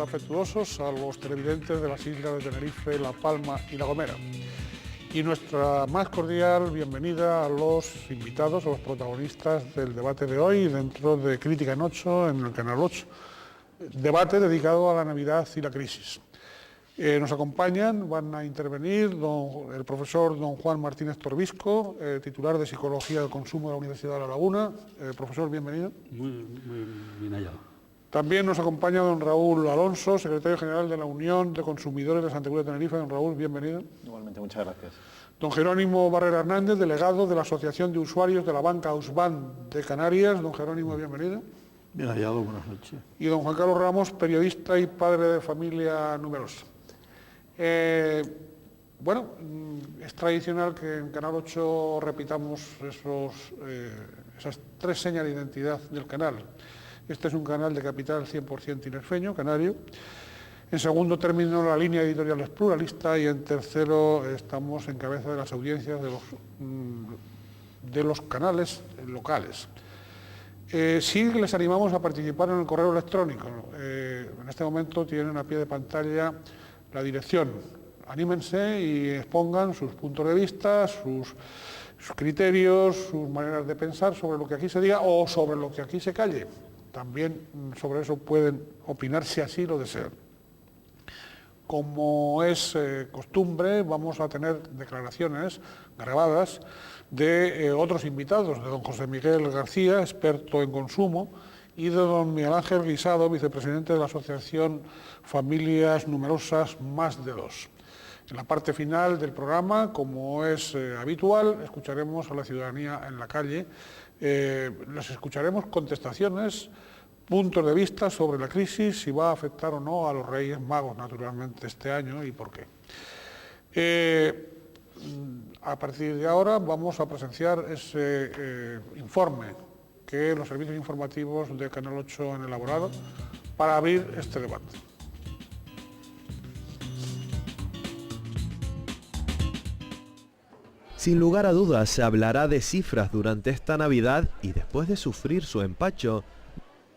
afectuosos a los televidentes de las islas de Tenerife, La Palma y La Gomera. Y nuestra más cordial bienvenida a los invitados, a los protagonistas del debate de hoy dentro de Crítica en 8 en el Canal 8. Debate dedicado a la Navidad y la crisis. Nos acompañan, van a intervenir el profesor don Juan Martínez Torbisco, titular de Psicología del Consumo de la Universidad de La Laguna. Profesor, bienvenido. Muy bien hallado. También nos acompaña don Raúl Alonso, secretario general de la Unión de Consumidores de Santa Cruz de Tenerife. Don Raúl, bienvenido. Igualmente, muchas gracias. Don Jerónimo Barrera Hernández, delegado de la Asociación de Usuarios de la Banca Ausban de Canarias. Don Jerónimo, bienvenido. Bien hallado, buenas noches. Y don Juan Carlos Ramos, periodista y padre de familia numerosa. Bueno, es tradicional que en Canal 8 repitamos esas tres señas de identidad del canal. Este es un canal de capital 100% tinerfeño, canario. En segundo término, la línea editorial es pluralista y en tercero estamos en cabeza de las audiencias de los canales locales. Sí les animamos a participar en el correo electrónico. En este momento tienen a pie de pantalla la dirección. Anímense y expongan sus puntos de vista, sus criterios, sus maneras de pensar sobre lo que aquí se diga o sobre lo que aquí se calle. También sobre eso pueden opinar si así lo desean. Como es costumbre, vamos a tener declaraciones grabadas de otros invitados, de don José Miguel García, experto en consumo, y de don Miguel Ángel Guisado, vicepresidente de la Asociación Familias Numerosas Más de Dos. En la parte final del programa, como es habitual, escucharemos a la ciudadanía en la calle, les escucharemos contestaciones, puntos de vista sobre la crisis, si va a afectar o no a los Reyes Magos, naturalmente, este año y por qué. A partir de ahora vamos a presenciar ese informe que los servicios informativos de Canal 8 han elaborado para abrir este debate. Sin lugar a dudas, se hablará de cifras durante esta Navidad y después de sufrir su empacho.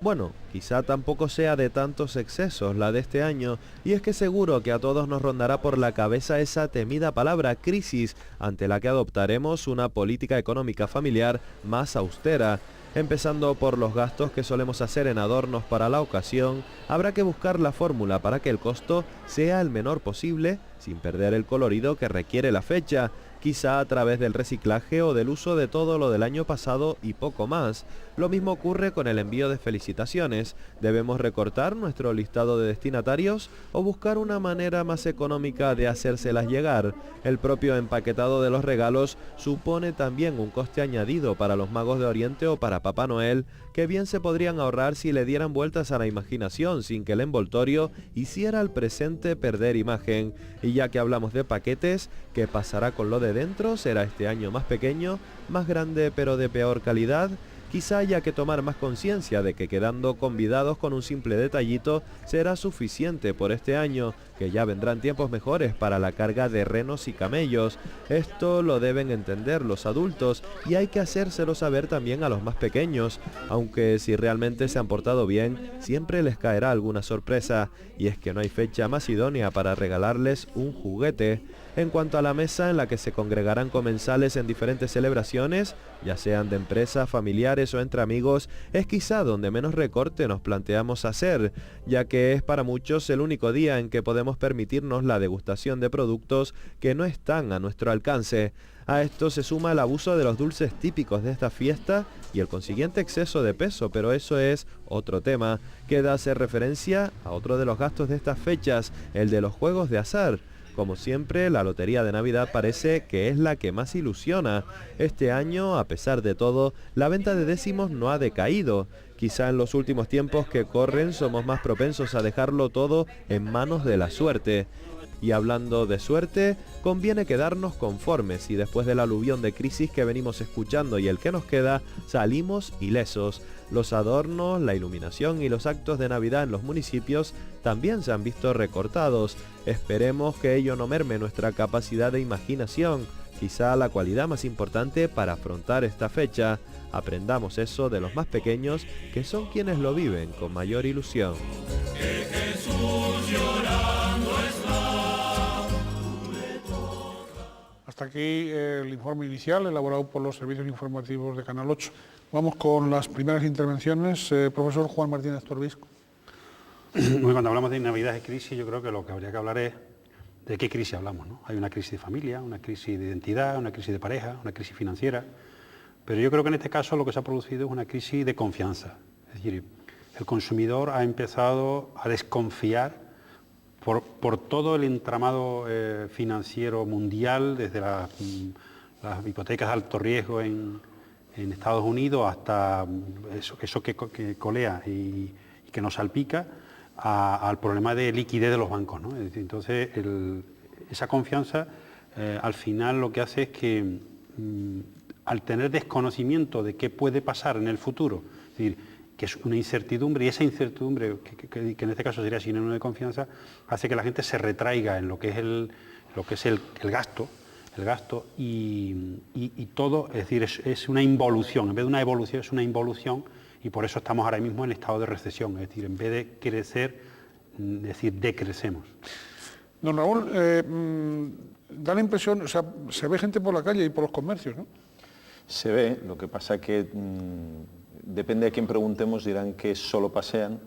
Bueno, quizá tampoco sea de tantos excesos la de este año, y es que seguro que a todos nos rondará por la cabeza esa temida palabra crisis, ante la que adoptaremos una política económica familiar más austera. Empezando por los gastos que solemos hacer en adornos para la ocasión, habrá que buscar la fórmula para que el costo sea el menor posible, sin perder el colorido que requiere la fecha, quizá a través del reciclaje o del uso de todo lo del año pasado y poco más. Lo mismo ocurre con el envío de felicitaciones. ¿Debemos recortar nuestro listado de destinatarios o buscar una manera más económica de hacérselas llegar? El propio empaquetado de los regalos supone también un coste añadido para los magos de Oriente o para Papá Noel, que bien se podrían ahorrar si le dieran vueltas a la imaginación sin que el envoltorio hiciera al presente perder imagen. Y ya que hablamos de paquetes, ¿qué pasará con lo de dentro? ¿Será este año más pequeño, más grande pero de peor calidad? Quizá haya que tomar más conciencia de que quedando convidados con un simple detallito será suficiente por este año, que ya vendrán tiempos mejores para la carga de renos y camellos. Esto lo deben entender los adultos y hay que hacérselo saber también a los más pequeños, aunque si realmente se han portado bien, siempre les caerá alguna sorpresa, y es que no hay fecha más idónea para regalarles un juguete. En cuanto a la mesa en la que se congregarán comensales en diferentes celebraciones, ya sean de empresas, familiares o entre amigos, es quizá donde menos recorte nos planteamos hacer, ya que es para muchos el único día en que podemos permitirnos la degustación de productos que no están a nuestro alcance. A esto se suma el abuso de los dulces típicos de esta fiesta y el consiguiente exceso de peso, pero eso es otro tema. Queda hacer referencia a otro de los gastos de estas fechas, el de los juegos de azar. Como siempre, la lotería de Navidad parece que es la que más ilusiona. Este año, a pesar de todo, la venta de décimos no ha decaído. Quizá en los últimos tiempos que corren somos más propensos a dejarlo todo en manos de la suerte. Y hablando de suerte, conviene quedarnos conformes y después del aluvión de crisis que venimos escuchando y el que nos queda, salimos ilesos. Los adornos, la iluminación y los actos de Navidad en los municipios también se han visto recortados. Esperemos que ello no merme nuestra capacidad de imaginación, quizá la cualidad más importante para afrontar esta fecha. Aprendamos eso de los más pequeños, que son quienes lo viven con mayor ilusión. Que Jesús Hasta aquí el informe inicial elaborado por los servicios informativos de Canal 8. Vamos con las primeras intervenciones. Profesor Juan Martínez Torbisco. Bueno, cuando hablamos de Navidad y crisis, yo creo que lo que habría que hablar es de qué crisis hablamos, ¿no? Hay una crisis de familia, una crisis de identidad, una crisis de pareja, una crisis financiera, pero yo creo que en este caso lo que se ha producido es una crisis de confianza. Es decir, el consumidor ha empezado a desconfiar por todo el entramado financiero mundial, desde las hipotecas de alto riesgo en Estados Unidos hasta eso que colea y que nos salpica, al problema de liquidez de los bancos, ¿no? Es decir, entonces, esa confianza al final lo que hace es que al tener desconocimiento de qué puede pasar en el futuro, es decir, que es una incertidumbre, y esa incertidumbre, que en este caso sería sinónimo de confianza, hace que la gente se retraiga en lo que es el gasto, y todo, es decir, es una involución, en vez de una evolución es una involución, y por eso estamos ahora mismo en estado de recesión, es decir, en vez de crecer, es decir, decrecemos. Don Raúl, da la impresión, o sea, se ve gente por la calle y por los comercios, ¿no? Se ve, lo que pasa que depende de quién preguntemos, dirán que solo pasean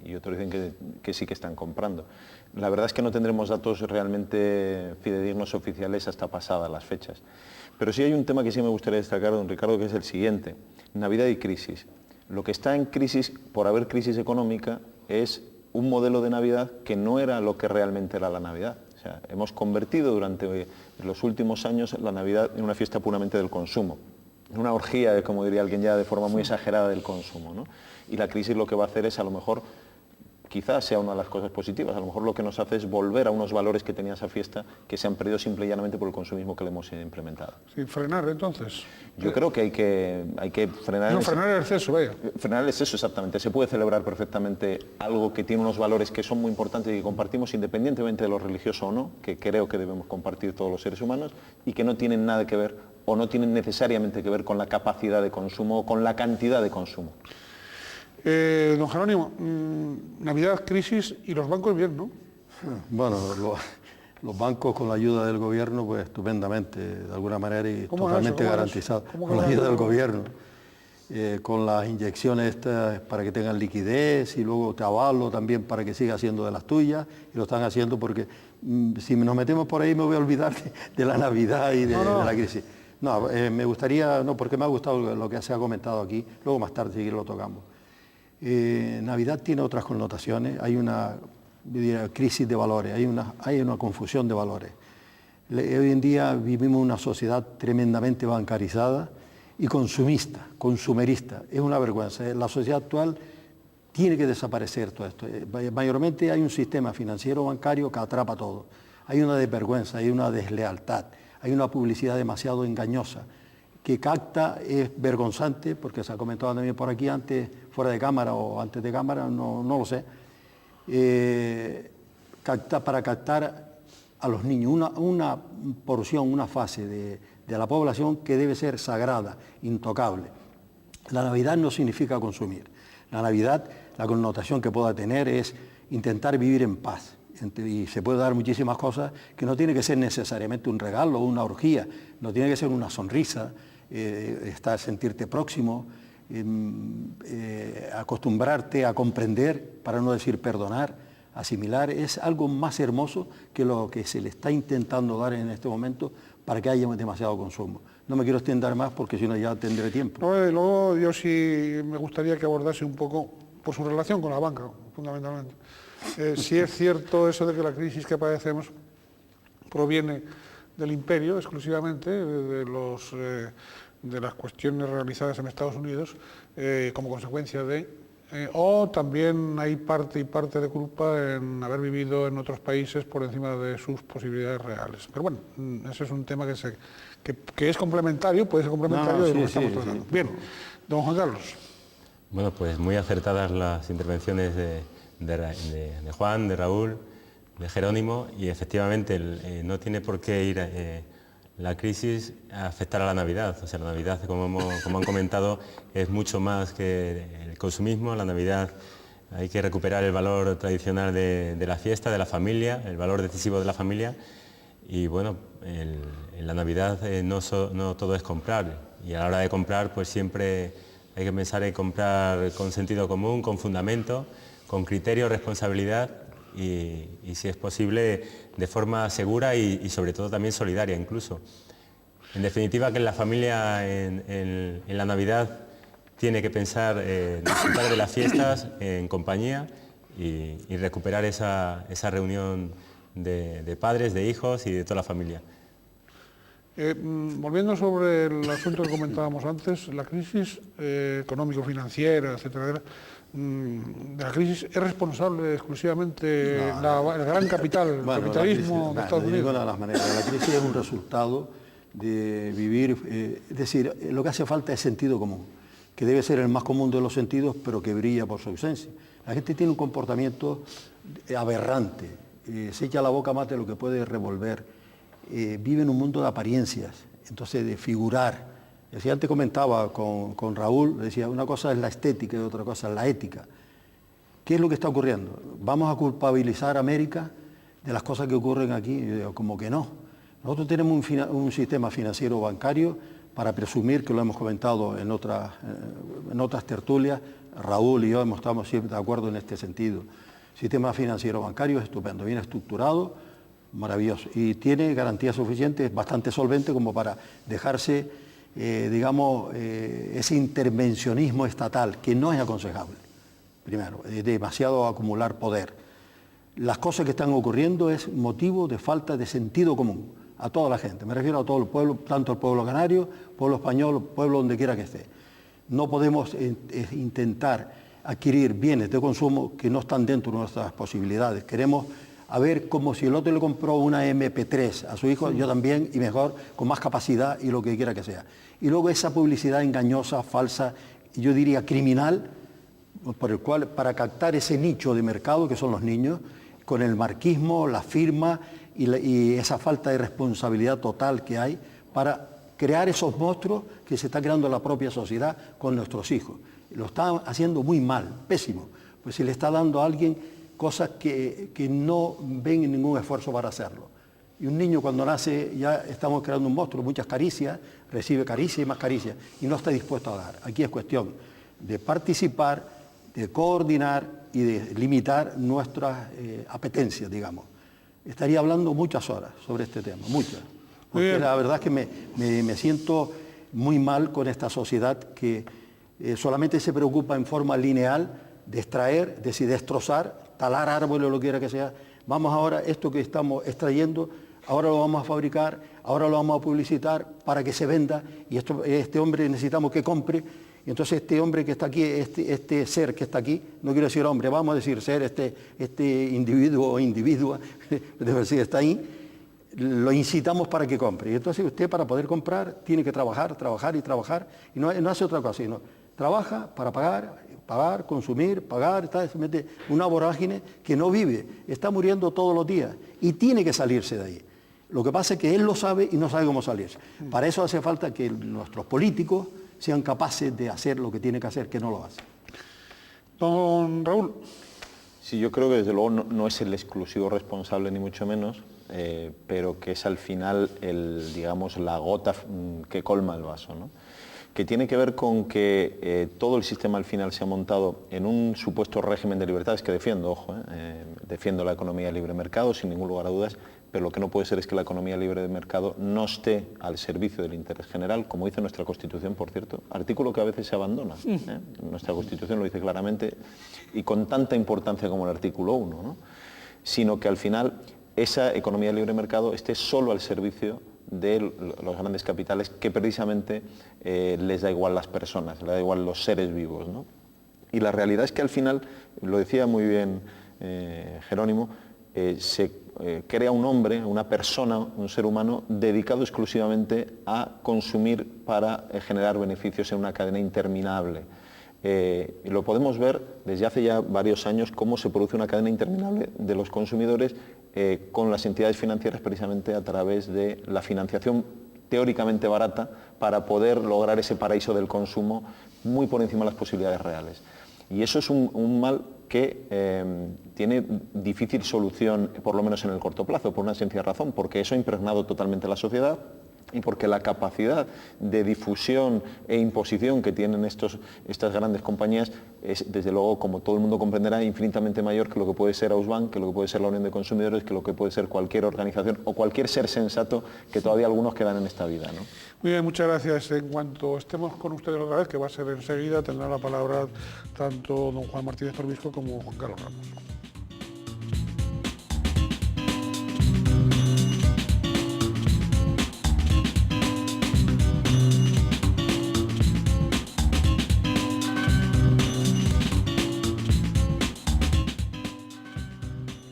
y otros dicen que sí que están comprando. La verdad es que no tendremos datos realmente fidedignos oficiales hasta pasadas las fechas. Pero sí hay un tema que sí me gustaría destacar, don Ricardo, que es el siguiente: Navidad y crisis. Lo que está en crisis, por haber crisis económica, es un modelo de Navidad que no era lo que realmente era la Navidad. O sea, hemos convertido durante los últimos años la Navidad en una fiesta puramente del consumo, en una orgía, como diría alguien ya de forma muy exagerada, del consumo, ¿no? Y la crisis lo que va a hacer es, a lo mejor, quizás sea una de las cosas positivas, a lo mejor lo que nos hace es volver a unos valores que tenía esa fiesta, que se han perdido simple y llanamente por el consumismo que le hemos implementado. Sin frenar, entonces. Yo creo que hay que frenar... No, frenar el exceso, vaya. Frenar el exceso, exactamente. Se puede celebrar perfectamente algo que tiene unos valores que son muy importantes y que compartimos independientemente de lo religioso o no, que creo que debemos compartir todos los seres humanos, y que no tienen nada que ver o no tienen necesariamente que ver con la capacidad de consumo o con la cantidad de consumo. Don Jerónimo, Navidad, crisis y los bancos bien, ¿no? Bueno, los bancos con la ayuda del gobierno, pues estupendamente, de alguna manera, y totalmente garantizado. Con la ayuda del gobierno, con las inyecciones estas para que tengan liquidez, y luego te avalo también para que siga haciendo de las tuyas, y lo están haciendo porque si nos metemos por ahí me voy a olvidar de la Navidad y de la crisis. No, me gustaría, porque me ha gustado lo que se ha comentado aquí, luego más tarde si lo tocamos. Navidad tiene otras connotaciones, hay una crisis de valores, hay una confusión de valores. Hoy en día vivimos una sociedad tremendamente bancarizada y consumista, consumerista. Es una vergüenza. La sociedad actual tiene que desaparecer todo esto. Mayormente hay un sistema financiero bancario que atrapa todo. Hay una desvergüenza, hay una deslealtad, hay una publicidad demasiado engañosa, que capta, es vergonzante, porque se ha comentado también por aquí antes, fuera de cámara o antes de cámara, no lo sé, para captar a los niños, una porción, una fase de la población que debe ser sagrada, intocable. La Navidad no significa consumir. La Navidad, la connotación que pueda tener es intentar vivir en paz. Y se puede dar muchísimas cosas que no tiene que ser necesariamente un regalo o una orgía, no tiene que ser una sonrisa, sentirte próximo, acostumbrarte a comprender, para no decir perdonar, asimilar. Es algo más hermoso que lo que se le está intentando dar en este momento para que haya demasiado consumo. No me quiero extender más porque si no ya tendré tiempo. Luego yo sí me gustaría que abordase un poco por su relación con la banca, fundamentalmente. Si es cierto eso de que la crisis que padecemos proviene del imperio exclusivamente, de las cuestiones realizadas en Estados Unidos como consecuencia o también hay parte de culpa en haber vivido en otros países por encima de sus posibilidades reales. Pero bueno, ese es un tema que es complementario, puede ser complementario de lo que estamos tratando. Sí. Bien, don Juan Carlos. Bueno, pues muy acertadas las intervenciones de Juan, de Raúl, de Jerónimo, y efectivamente no tiene por qué ir la crisis a afectar a la Navidad. O sea, la Navidad, como han comentado, es mucho más que el consumismo. La Navidad hay que recuperar el valor tradicional de la fiesta, de la familia, el valor decisivo de la familia, y bueno, en la Navidad no todo es comprar, y a la hora de comprar pues siempre hay que pensar en comprar con sentido común, con fundamento, con criterio, responsabilidad y si es posible de forma segura y sobre todo también solidaria incluso. En definitiva, que la familia en la Navidad tiene que pensar disfrutar de las fiestas en compañía y recuperar esa reunión de padres, de hijos y de toda la familia. Volviendo sobre el asunto que comentábamos antes, la crisis económico-financiera, etcétera, de la crisis es responsable exclusivamente el gran capital, el capitalismo de Estados Unidos. De ninguna de las maneras. La crisis es un resultado de vivir, es decir, lo que hace falta es sentido común, que debe ser el más común de los sentidos, pero que brilla por su ausencia. La gente tiene un comportamiento aberrante, se echa la boca más de lo que puede revolver, vive en un mundo de apariencias, entonces de figurar. Decía, antes comentaba con Raúl, decía, una cosa es la estética y otra cosa es la ética. ¿Qué es lo que está ocurriendo? ¿Vamos a culpabilizar a América de las cosas que ocurren aquí? Yo digo, como que no. Nosotros tenemos un sistema financiero bancario, para presumir, que lo hemos comentado en otras tertulias, Raúl y yo estamos siempre de acuerdo en este sentido. El sistema financiero bancario es estupendo, bien estructurado, maravilloso, y tiene garantías suficientes, bastante solvente como para dejarse, ese intervencionismo estatal, que no es aconsejable. Primero, es demasiado acumular poder. Las cosas que están ocurriendo es motivo de falta de sentido común a toda la gente. Me refiero a todo el pueblo, tanto el pueblo canario, pueblo español, pueblo donde quiera que esté. No podemos intentar adquirir bienes de consumo que no están dentro de nuestras posibilidades. Queremos a ver como si el otro le compró una MP3 a su hijo, yo también, y mejor, con más capacidad y lo que quiera que sea. Y luego esa publicidad engañosa, falsa, yo diría criminal, por el cual, para captar ese nicho de mercado que son los niños, con el marquismo, la firma y esa falta de responsabilidad total que hay para crear esos monstruos que se está creando la propia sociedad con nuestros hijos. Lo está haciendo muy mal, pésimo, pues se le está dando a alguien cosas que no ven ningún esfuerzo para hacerlo. Y un niño cuando nace ya estamos creando un monstruo, muchas caricias, recibe caricias y más caricias y no está dispuesto a dar. Aquí es cuestión de participar, de coordinar y de limitar nuestras apetencias, digamos. Estaría hablando muchas horas sobre este tema, muchas. Porque la verdad es que me siento muy mal con esta sociedad que solamente se preocupa en forma lineal de extraer, de destrozar, talar árboles o lo que quiera que sea. Vamos ahora, esto que estamos extrayendo, ahora lo vamos a fabricar, ahora lo vamos a publicitar para que se venda y este hombre necesitamos que compre. Y entonces este hombre que está aquí, este ser que está aquí, no quiero decir hombre, vamos a decir ser, este individuo o individua, de decir, está ahí, lo incitamos para que compre. Y entonces usted para poder comprar tiene que trabajar, trabajar y trabajar, y no hace otra cosa, sino trabaja para pagar, consumir, pagar, se mete una vorágine que no vive, está muriendo todos los días y tiene que salirse de ahí. Lo que pasa es que él lo sabe y no sabe cómo salirse. Para eso hace falta que nuestros políticos sean capaces de hacer lo que tienen que hacer, que no lo hacen. Don Raúl. Sí, yo creo que desde luego no es el exclusivo responsable, ni mucho menos, pero que es al final la gota que colma el vaso, ¿no? Que tiene que ver con que todo el sistema al final se ha montado en un supuesto régimen de libertades que defiendo, ojo, defiendo la economía de libre mercado sin ningún lugar a dudas, pero lo que no puede ser es que la economía libre de mercado no esté al servicio del interés general, como dice nuestra Constitución, por cierto, artículo que a veces se abandona. Nuestra Constitución lo dice claramente y con tanta importancia como el artículo 1, ¿no? Sino que al final esa economía libre de mercado esté solo al servicio de los grandes capitales que precisamente les da igual las personas, les da igual los seres vivos, ¿no? Y la realidad es que al final, lo decía muy bien Jerónimo, se crea un hombre, una persona, un ser humano dedicado exclusivamente a consumir para generar beneficios en una cadena interminable. Y lo podemos ver desde hace ya varios años cómo se produce una cadena interminable de los consumidores con las entidades financieras precisamente a través de la financiación teóricamente barata para poder lograr ese paraíso del consumo muy por encima de las posibilidades reales. Y eso es un mal que tiene difícil solución, por lo menos en el corto plazo, por una sencilla razón, porque eso ha impregnado totalmente la sociedad y porque la capacidad de difusión e imposición que tienen estas grandes compañías es, desde luego, como todo el mundo comprenderá, infinitamente mayor que lo que puede ser Ausbank, que lo que puede ser la Unión de Consumidores, que lo que puede ser cualquier organización o cualquier ser sensato que todavía algunos quedan en esta vida, ¿no? Muy bien, muchas gracias. En cuanto estemos con ustedes otra vez, que va a ser enseguida, tendrá la palabra tanto don Juan Martínez Torbisco como Juan Carlos Ramos.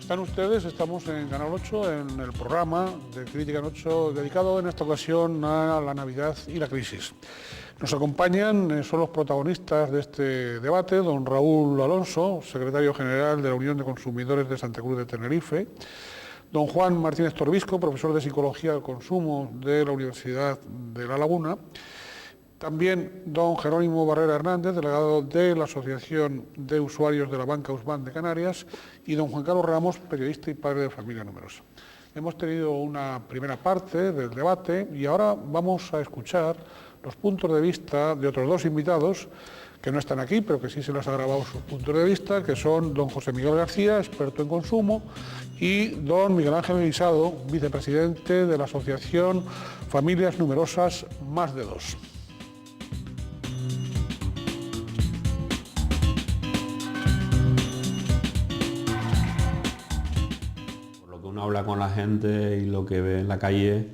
Están ustedes, estamos en Canal 8, en el programa de Crítica en 8, dedicado en esta ocasión a la Navidad y la crisis. Nos acompañan, son los protagonistas de este debate, don Raúl Alonso, secretario general de la Unión de Consumidores de Santa Cruz de Tenerife, don Juan Martínez Torbisco, profesor de Psicología del Consumo de la Universidad de La Laguna, también don Jerónimo Barrera Hernández, delegado de la Asociación de Usuarios de la Banca Ausbank de Canarias, y don Juan Carlos Ramos, periodista y padre de familia numerosa. Hemos tenido una primera parte del debate y ahora vamos a escuchar los puntos de vista de otros dos invitados que no están aquí, pero que sí se les ha grabado sus puntos de vista, que son don José Miguel García, experto en consumo, y don Miguel Ángel Guisado, vicepresidente de la Asociación Familias Numerosas Más de Dos. Uno habla con la gente y lo que ve en la calle,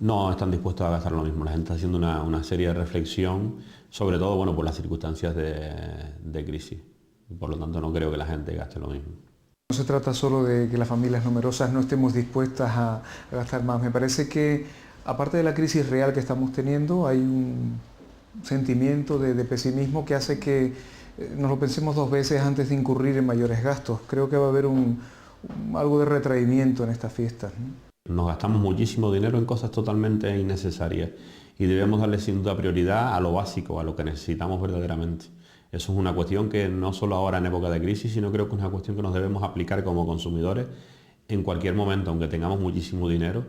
no están dispuestos a gastar lo mismo. La gente está haciendo una serie de reflexión, sobre todo bueno, por las circunstancias de crisis. Por lo tanto, no creo que la gente gaste lo mismo. No se trata solo de que las familias numerosas no estemos dispuestas a gastar más. Me parece que, aparte de la crisis real que estamos teniendo, hay un sentimiento de pesimismo que hace que nos lo pensemos dos veces antes de incurrir en mayores gastos. Creo que va a haber algo de retraimiento en estas fiestas, ¿no? Nos gastamos muchísimo dinero en cosas totalmente innecesarias y debemos darle sin duda prioridad a lo básico, a lo que necesitamos verdaderamente. Eso es una cuestión que no solo ahora en época de crisis, sino creo que es una cuestión que nos debemos aplicar como consumidores en cualquier momento, aunque tengamos muchísimo dinero.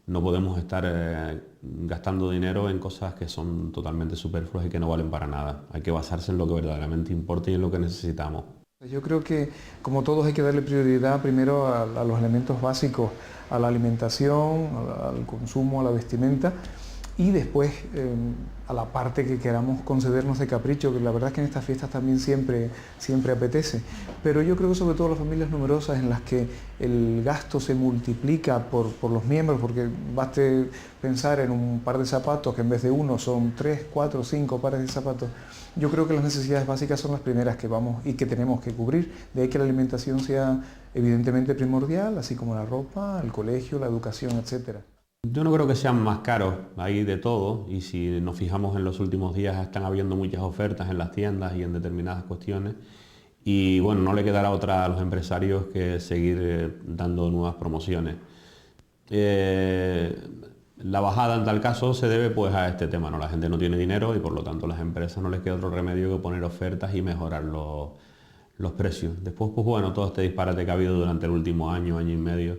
No podemos estar gastando dinero en cosas que son totalmente superfluas y que no valen para nada. Hay que basarse en lo que verdaderamente importa y en lo que necesitamos. Yo creo que, como todos, hay que darle prioridad primero a los elementos básicos, a la alimentación, al consumo, a la vestimenta, y después a la parte que queramos concedernos de capricho, que la verdad es que en estas fiestas también siempre apetece. Pero yo creo que sobre todo las familias numerosas en las que el gasto se multiplica por los miembros, porque baste pensar en un par de zapatos que en vez de uno son 3, 4, 5 pares de zapatos. Yo creo que las necesidades básicas son las primeras que vamos y que tenemos que cubrir. De ahí que la alimentación sea evidentemente primordial, así como la ropa, el colegio, la educación, etcétera. Yo no creo que sean más caros, hay de todo, y si nos fijamos en los últimos días están habiendo muchas ofertas en las tiendas y en determinadas cuestiones, y bueno, no le quedará otra a los empresarios que seguir dando nuevas promociones. La bajada en tal caso se debe pues a este tema, ¿no? La gente no tiene dinero y por lo tanto a las empresas no les queda otro remedio que poner ofertas y mejorar los precios. Después pues bueno, todo este disparate que ha habido durante el último año y medio,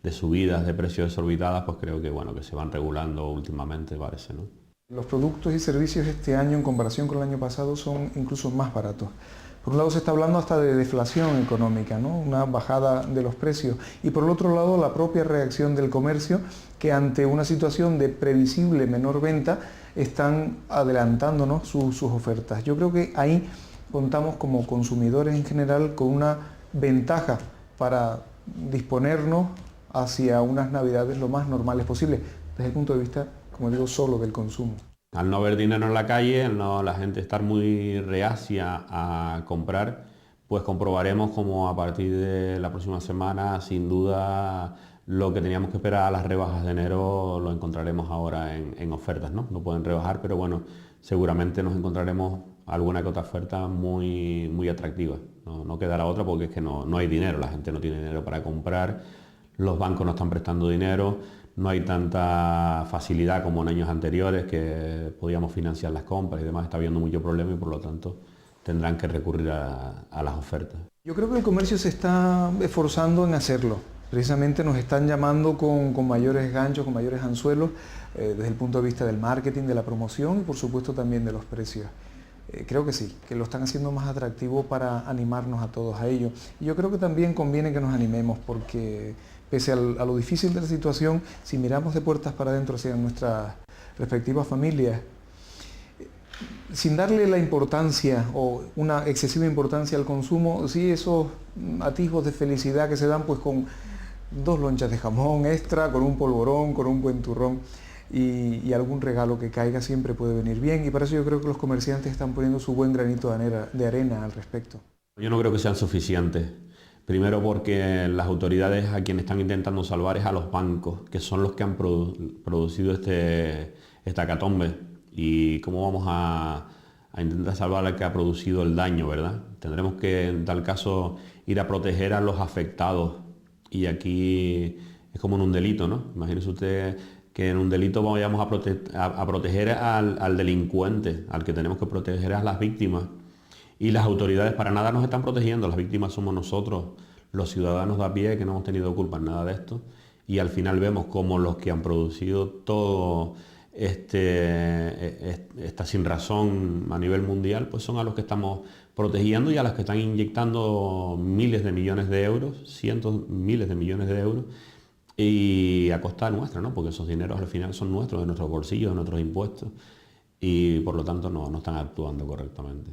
de subidas de precios desorbitadas, pues creo que bueno, que se van regulando últimamente, parece, ¿no? Los productos y servicios este año en comparación con el año pasado son incluso más baratos. Por un lado se está hablando hasta de deflación económica, ¿no? Una bajada de los precios, y por el otro lado la propia reacción del comercio, que ante una situación de previsible menor venta están adelantándonos sus ofertas. Yo creo que ahí contamos como consumidores en general con una ventaja para disponernos hacia unas navidades lo más normales posible, desde el punto de vista, como digo, solo del consumo. Al no haber dinero en la calle, al no la gente estar muy reacia a comprar, pues comprobaremos como a partir de la próxima semana, sin duda, lo que teníamos que esperar a las rebajas de enero lo encontraremos ahora en ofertas, ¿no? No pueden rebajar, pero bueno, seguramente nos encontraremos alguna que otra oferta muy atractiva. No quedará otra porque es que no hay dinero, la gente no tiene dinero para comprar, los bancos no están prestando dinero, no hay tanta facilidad como en años anteriores que podíamos financiar las compras y demás, está habiendo mucho problema y por lo tanto tendrán que recurrir a las ofertas. Yo creo que el comercio se está esforzando en hacerlo. Precisamente nos están llamando con mayores ganchos, con mayores anzuelos, desde el punto de vista del marketing, de la promoción y por supuesto también de los precios. Creo que sí, que lo están haciendo más atractivo para animarnos a todos a ello. Y yo creo que también conviene que nos animemos porque pese a lo difícil de la situación, si miramos de puertas para adentro hacia nuestras respectivas familias, sin darle la importancia o una excesiva importancia al consumo, sí esos atisbos de felicidad que se dan pues con 2 lonchas de jamón extra, con un polvorón, con un buen turrón y algún regalo que caiga siempre puede venir bien y para eso yo creo que los comerciantes están poniendo su buen granito de arena al respecto. Yo no creo que sean suficientes. Primero porque las autoridades a quienes están intentando salvar es a los bancos, que son los que han producido esta hecatombe. Y cómo vamos a intentar salvar al que ha producido el daño, ¿verdad? Tendremos que, en tal caso, ir a proteger a los afectados. Y aquí es como en un delito, ¿no? Imagínese usted que en un delito vayamos a proteger al delincuente, al que tenemos que proteger a las víctimas. Y las autoridades para nada nos están protegiendo, las víctimas somos nosotros, los ciudadanos de a pie, que no hemos tenido culpa en nada de esto. Y al final vemos como los que han producido todo esta sinrazón a nivel mundial, pues son a los que estamos protegiendo y a los que están inyectando miles de millones de euros, cientos, miles de millones de euros, y a costa nuestra, ¿no? Porque esos dineros al final son nuestros, de nuestros bolsillos, de nuestros impuestos, y por lo tanto no están actuando correctamente.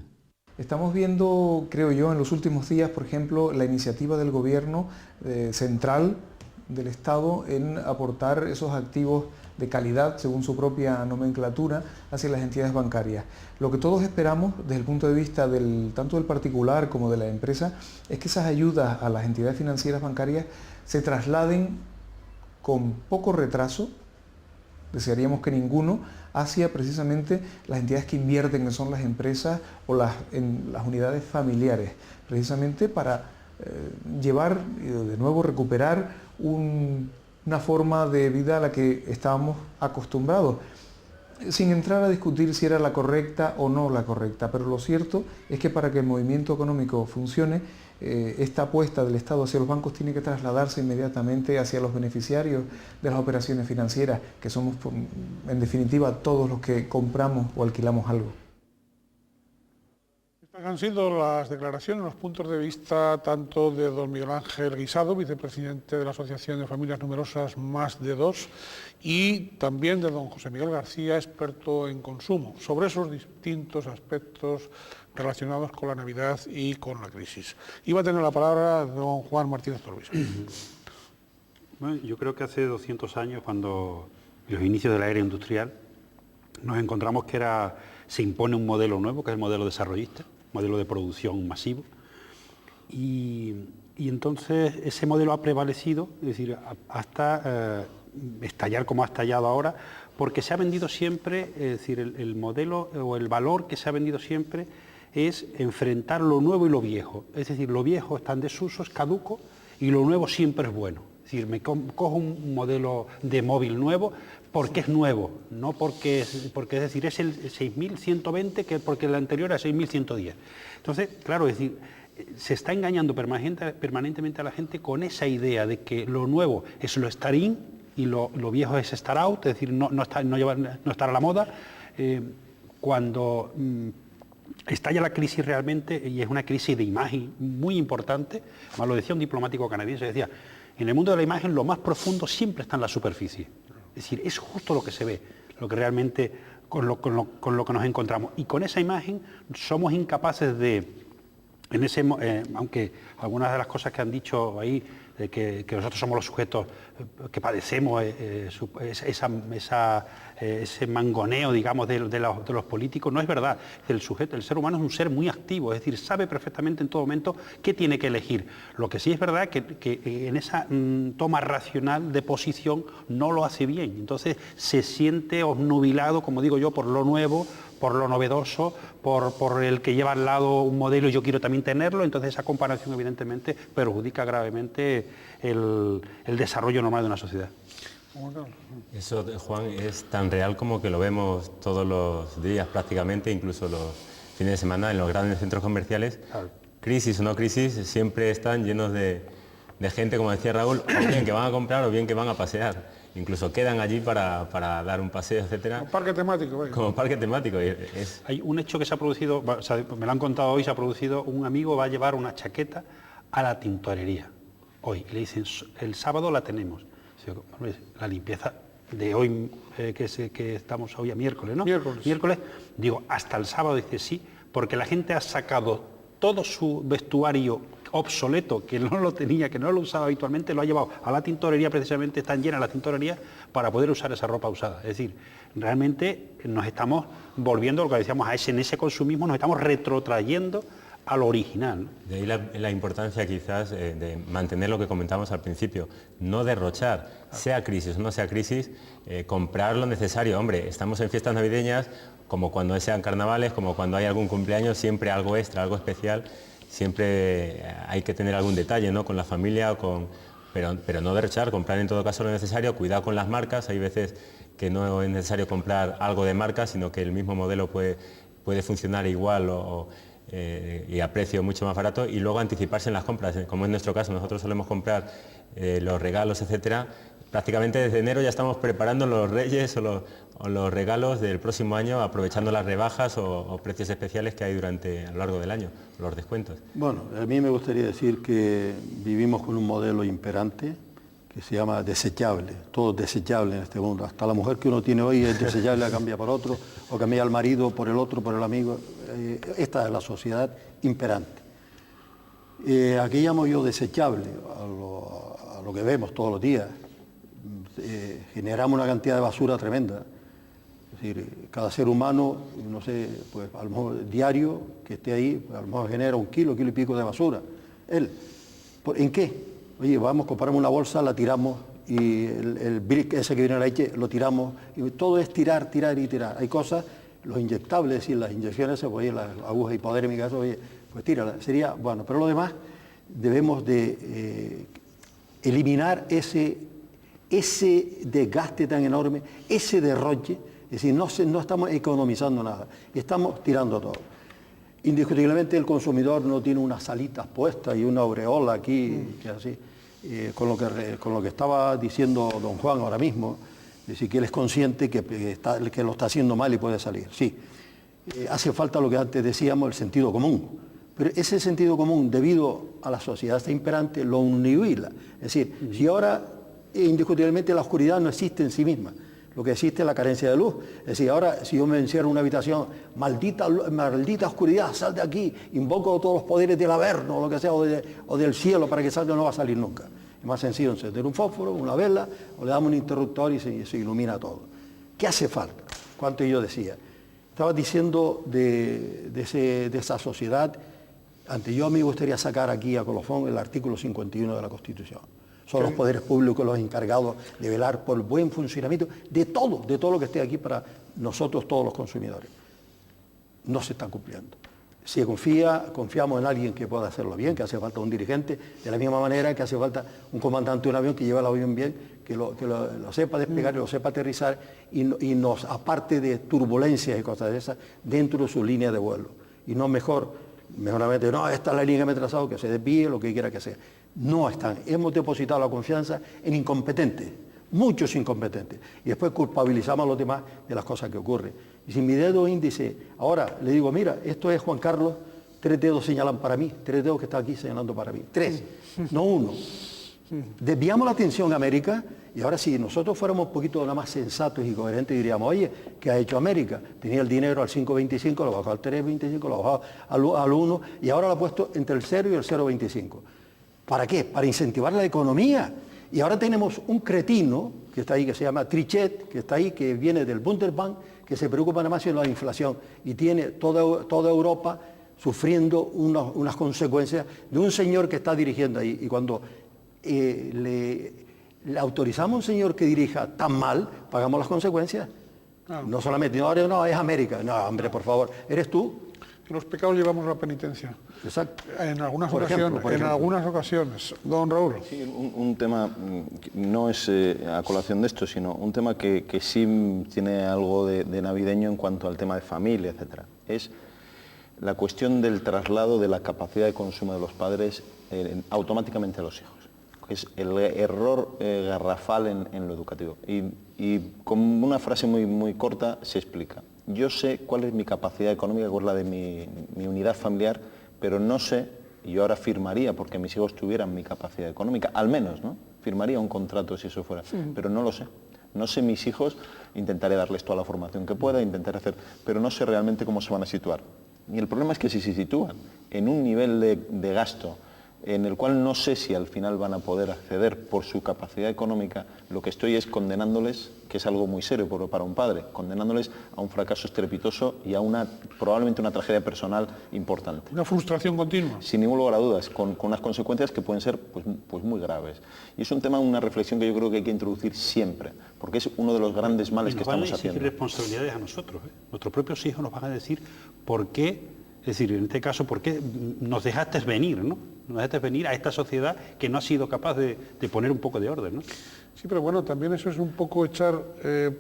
Estamos viendo, creo yo, en los últimos días, por ejemplo, la iniciativa del gobierno central del Estado en aportar esos activos de calidad, según su propia nomenclatura, hacia las entidades bancarias. Lo que todos esperamos, desde el punto de vista tanto del particular como de la empresa, es que esas ayudas a las entidades financieras bancarias se trasladen con poco retraso, desearíamos que ninguno, hacia precisamente las entidades que invierten, que son las empresas o en las unidades familiares, precisamente para llevar y de nuevo recuperar una forma de vida a la que estábamos acostumbrados, sin entrar a discutir si era la correcta o no la correcta, pero lo cierto es que para que el movimiento económico funcione, esta apuesta del Estado hacia los bancos tiene que trasladarse inmediatamente hacia los beneficiarios de las operaciones financieras, que somos en definitiva todos los que compramos o alquilamos algo. Estas han sido las declaraciones, los puntos de vista tanto de don Miguel Ángel Guisado, vicepresidente de la Asociación de Familias Numerosas Más de Dos, y también de don José Miguel García, experto en consumo, sobre esos distintos aspectos relacionados con la Navidad y con la crisis. Iba a tener la palabra don Juan Martínez Torviso. Bueno, yo creo que hace 200 años, cuando los inicios de la era industrial, nos encontramos que se impone un modelo nuevo, que es el modelo desarrollista, modelo de producción masivo, y entonces ese modelo ha prevalecido, es decir, hasta estallar como ha estallado ahora, porque se ha vendido siempre, es decir, el modelo o el valor que se ha vendido siempre es enfrentar lo nuevo y lo viejo, es decir, lo viejo está en desuso, es caduco, y lo nuevo siempre es bueno. Es decir, me cojo un modelo de móvil nuevo porque es nuevo, no porque es decir, es el 6120 que porque el anterior era 6110. Entonces, claro, es decir, se está engañando permanentemente a la gente con esa idea de que lo nuevo es lo estar in y lo viejo es estar out, es decir, no estar a la moda. Cuando estalla la crisis realmente, y es una crisis de imagen muy importante, además lo decía un diplomático canadiense, decía, en el mundo de la imagen lo más profundo siempre está en la superficie. Es decir, es justo lo que se ve, lo que realmente con lo que nos encontramos. Y con esa imagen somos incapaces de, aunque algunas de las cosas que han dicho ahí, de que nosotros somos los sujetos que padecemos ese mangoneo, digamos, de los políticos, no es verdad. El ser humano es un ser muy activo, es decir, sabe perfectamente en todo momento qué tiene que elegir. Lo que sí es verdad que en esa toma racional de posición no lo hace bien. Entonces se siente obnubilado, como digo yo, por lo nuevo, por lo novedoso, por el que lleva al lado un modelo y yo quiero también tenerlo, entonces esa comparación evidentemente perjudica gravemente el desarrollo normal de una sociedad. Eso, Juan, es tan real como que lo vemos todos los días prácticamente, incluso los fines de semana en los grandes centros comerciales, crisis o no crisis, siempre están llenos de gente, como decía Raúl, o bien que van a comprar o bien que van a pasear. Incluso quedan allí para dar un paseo, etcétera. Como parque temático, vaya. Como parque temático. Hay un hecho que se ha producido, me lo han contado hoy, se ha producido, un amigo va a llevar una chaqueta a la tintorería hoy. Y le dicen, el sábado la tenemos. La limpieza de hoy, que estamos hoy a miércoles, ¿no? Miércoles. Digo, hasta el sábado, dice sí, porque la gente ha sacado todo su vestuario obsoleto, que no lo tenía, que no lo usaba habitualmente, lo ha llevado a la tintorería, precisamente están llenas las tintorerías para poder usar esa ropa usada. Es decir, realmente nos estamos volviendo, lo que decíamos, en ese consumismo, nos estamos retrotrayendo a lo original. De ahí la importancia quizás de mantener lo que comentamos al principio, no derrochar, sea crisis o no sea crisis, comprar lo necesario. Hombre, estamos en fiestas navideñas, como cuando sean carnavales, como cuando hay algún cumpleaños, siempre algo extra, algo especial. Siempre hay que tener algún detalle, ¿no? Con la familia, pero no derrochar, comprar en todo caso lo necesario, cuidado con las marcas. Hay veces que no es necesario comprar algo de marca, sino que el mismo modelo puede funcionar igual y a precio mucho más barato, y luego anticiparse en las compras, como es nuestro caso. Nosotros solemos comprar los regalos, etcétera. Prácticamente desde enero ya estamos preparando los reyes o los regalos del próximo año, aprovechando las rebajas o precios especiales que hay a lo largo del año, los descuentos. Bueno, a mí me gustaría decir que vivimos con un modelo imperante que se llama desechable, todo es desechable en este mundo. Hasta la mujer que uno tiene hoy es desechable, la cambia por otro, o cambia al marido por el otro, por el amigo. Esta es la sociedad imperante. Aquí llamo yo desechable a lo que vemos todos los días. Generamos una cantidad de basura tremenda. Es decir, cada ser humano, no sé, pues a lo mejor diario que esté ahí, pues a lo mejor genera 1 kilo y pico de basura. ¿En qué? Oye, vamos, compramos una bolsa, la tiramos, y el brick ese que viene en la leche lo tiramos, y todo es tirar y tirar. Hay cosas, los inyectables, es decir, las inyecciones, pues, oye, las agujas hipodérmicas, oye, pues tírala. Sería, bueno, pero lo demás debemos de eliminar ese desgaste tan enorme, ese derroche. Es decir, no estamos economizando nada, estamos tirando todo. Indiscutiblemente el consumidor no tiene unas alitas puestas y una aureola aquí, que así, con lo que estaba diciendo don Juan ahora mismo, es decir, que él es consciente que lo está haciendo mal y puede salir. Sí, hace falta lo que antes decíamos, el sentido común. Pero ese sentido común, debido a la sociedad está imperante, lo univila. Es decir, si ahora indiscutiblemente la oscuridad no existe en sí misma, lo que existe es la carencia de luz. Es decir, ahora si yo me encierro en una habitación, maldita oscuridad, sal de aquí, invoco todos los poderes del Averno, o lo que sea, o del cielo para que salga, no va a salir nunca. Es más sencillo encender un fósforo, una vela, o le damos un interruptor y se ilumina todo. ¿Qué hace falta? Cuánto yo decía. Estaba diciendo de esa sociedad. Antes yo me gustaría sacar aquí a colofón el artículo 51 de la Constitución. Son los poderes públicos los encargados de velar por el buen funcionamiento de todo lo que esté aquí para nosotros todos los consumidores. No se están cumpliendo. Si confiamos en alguien que pueda hacerlo bien, que hace falta un dirigente, de la misma manera que hace falta un comandante de un avión que lleve el avión bien, que lo sepa despegar y lo sepa aterrizar y nos aparte de turbulencias y cosas de esas dentro de su línea de vuelo. Y no mejoramente, no, esta es la línea que me he trazado, que se desvíe, lo que quiera que sea. No están. Hemos depositado la confianza en incompetentes, muchos incompetentes, y después culpabilizamos a los demás de las cosas que ocurren. Y si mi dedo índice, ahora le digo, mira, esto es Juan Carlos, 3 dedos señalan para mí, 3 dedos que están aquí señalando para mí, 3, no 1. Desviamos la atención a América, y ahora si nosotros fuéramos un poquito nada más sensatos y coherentes, diríamos, oye, ¿qué ha hecho América? Tenía el dinero al 5.25, lo bajó al 3.25, lo bajó al 1, y ahora lo ha puesto entre el 0 y el 0.25. ¿Para qué? Para incentivar la economía. Y ahora tenemos un cretino que está ahí, que se llama Trichet, que está ahí, que viene del Bundesbank, que se preocupa nada más de la inflación y tiene toda Europa sufriendo unas consecuencias de un señor que está dirigiendo ahí. Y cuando le autorizamos a un señor que dirija tan mal, pagamos las consecuencias. Claro. No solamente, no, es América. No, hombre, por favor, ¿eres tú? En los pecados llevamos la penitencia. Exacto. En algunas ocasiones. Don Raúl. Sí, un tema, no es a colación de esto, sino un tema que sí tiene algo de navideño en cuanto al tema de familia, etcétera. Es la cuestión del traslado de la capacidad de consumo de los padres automáticamente a los hijos. Es el error garrafal en lo educativo. Y con una frase muy corta se explica. Yo sé cuál es mi capacidad económica, cuál es la de mi unidad familiar, pero no sé, y yo ahora firmaría porque mis hijos tuvieran mi capacidad económica, al menos, ¿no? Firmaría un contrato si eso fuera, pero no lo sé. No sé mis hijos, intentaré darles toda la formación que pueda, intentaré hacer, pero no sé realmente cómo se van a situar. Y el problema es que si se sitúan en un nivel de gasto en el cual no sé si al final van a poder acceder por su capacidad económica, lo que estoy es condenándoles, que es algo muy serio para un padre, condenándoles a un fracaso estrepitoso y a probablemente una tragedia personal importante. Una frustración continua. Sin ningún lugar a dudas, con unas consecuencias que pueden ser pues muy graves. Y es un tema, una reflexión que yo creo que hay que introducir siempre, porque es uno de los grandes males que estamos haciendo. Nos van a exigir responsabilidades a nosotros, ¿eh? Nuestros propios hijos nos van a decir por qué, es decir, en este caso, por qué nos dejaste venir, ¿no? Nos dejaste venir a esta sociedad que no ha sido capaz de poner un poco de orden, ¿no? Sí, pero bueno, también eso es un poco echar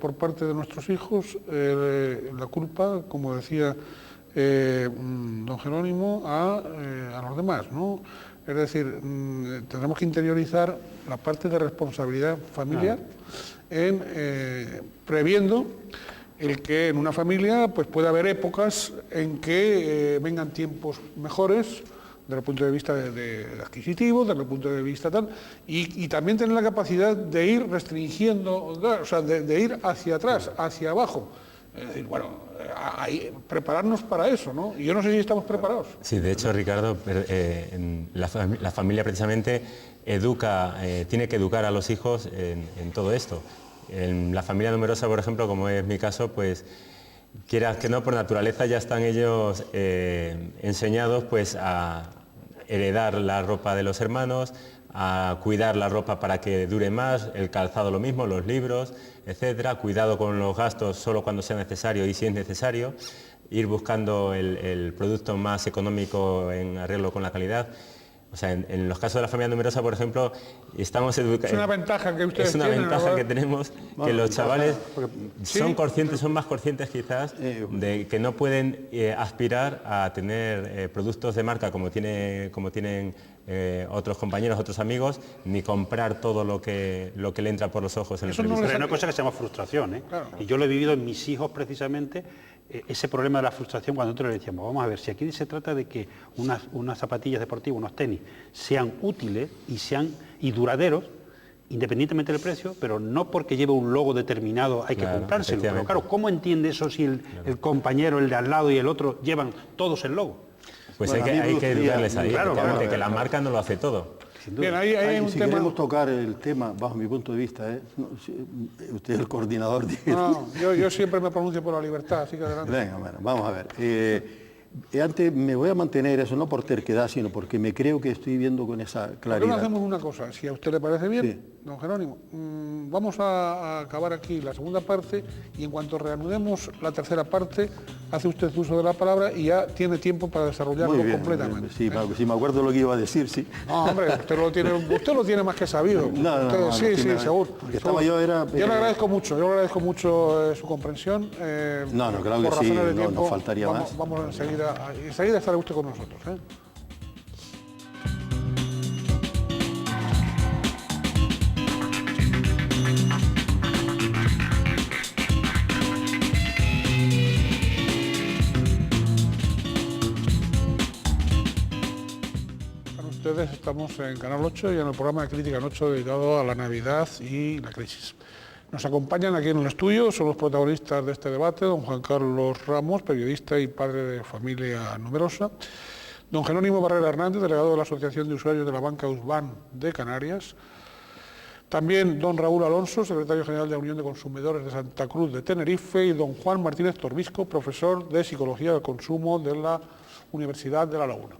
por parte de nuestros hijos la culpa, como decía don Jerónimo, a los demás, ¿no? Es decir, tendremos que interiorizar la parte de responsabilidad familiar en previendo el que en una familia pues puede haber épocas en que vengan tiempos mejores desde el punto de vista de adquisitivo, desde el punto de vista tal, y también tener la capacidad de ir restringiendo, o sea, de ir hacia atrás, hacia abajo. Es decir, bueno, prepararnos para eso, ¿no? Y yo no sé si estamos preparados. Sí, de hecho, Ricardo, la familia precisamente tiene que educar a los hijos en todo esto. En la familia numerosa, por ejemplo, como es mi caso, pues quieras que no, por naturaleza ya están ellos enseñados pues a heredar la ropa de los hermanos, a cuidar la ropa para que dure más, el calzado lo mismo, los libros, etcétera, cuidado con los gastos solo cuando sea necesario y si es necesario, ir buscando el producto más económico en arreglo con la calidad. O sea, en los casos de la familia numerosa, por ejemplo, estamos educando... Es una ventaja que ustedes tienen. Es una ventaja que tenemos, que los chavales ¿sí? son más conscientes quizás de que no pueden aspirar a tener productos de marca como tienen otros compañeros, otros amigos, ni comprar todo lo que le entra por los ojos en el televisor. Hay una cosa que se llama frustración, ¿eh? Claro. Y yo lo he vivido en mis hijos precisamente, ese problema de la frustración cuando nosotros le decíamos, vamos a ver, si aquí se trata de que unas zapatillas deportivas, unos tenis, sean útiles y duraderos, independientemente del precio, pero no porque lleve un logo determinado hay que comprárselo. Pero claro, ¿cómo entiende eso si el compañero, el de al lado y el otro llevan todos el logo? Pues bueno, hay que educarles ahí, que la marca no lo hace todo. Bien, hay un si tema... queremos tocar el tema, bajo mi punto de vista, usted es el coordinador. No, yo siempre me pronuncio por la libertad, así que adelante. Venga, bueno, vamos a ver. Antes me voy a mantener eso, no por terquedad, sino porque me creo que estoy viendo con esa claridad. ¿Por qué no hacemos una cosa? Si a usted le parece bien, sí. Don Jerónimo, vamos a acabar aquí la segunda parte y en cuanto reanudemos la tercera parte, hace usted uso de la palabra y ya tiene tiempo para desarrollarlo completamente. Sí, si me acuerdo lo que iba a decir, sí. No, hombre, usted lo tiene más que sabido. No, sí, seguro. Porque estaba yo era... Yo le agradezco mucho su comprensión. Claro que sí, no faltaría más. Vamos enseguida estará usted con nosotros. Ustedes estamos en Canal 8 y en el programa de Crítica en 8 dedicado a la Navidad y la crisis. Nos acompañan aquí en el estudio, son los protagonistas de este debate, don Juan Carlos Ramos, periodista y padre de familia numerosa, don Jerónimo Barrera Hernández, delegado de la Asociación de Usuarios de la Banca Usban de Canarias, también don Raúl Alonso, secretario general de la Unión de Consumidores de Santa Cruz de Tenerife, y don Juan Martínez Torbisco, profesor de Psicología del Consumo de la Universidad de La Laguna.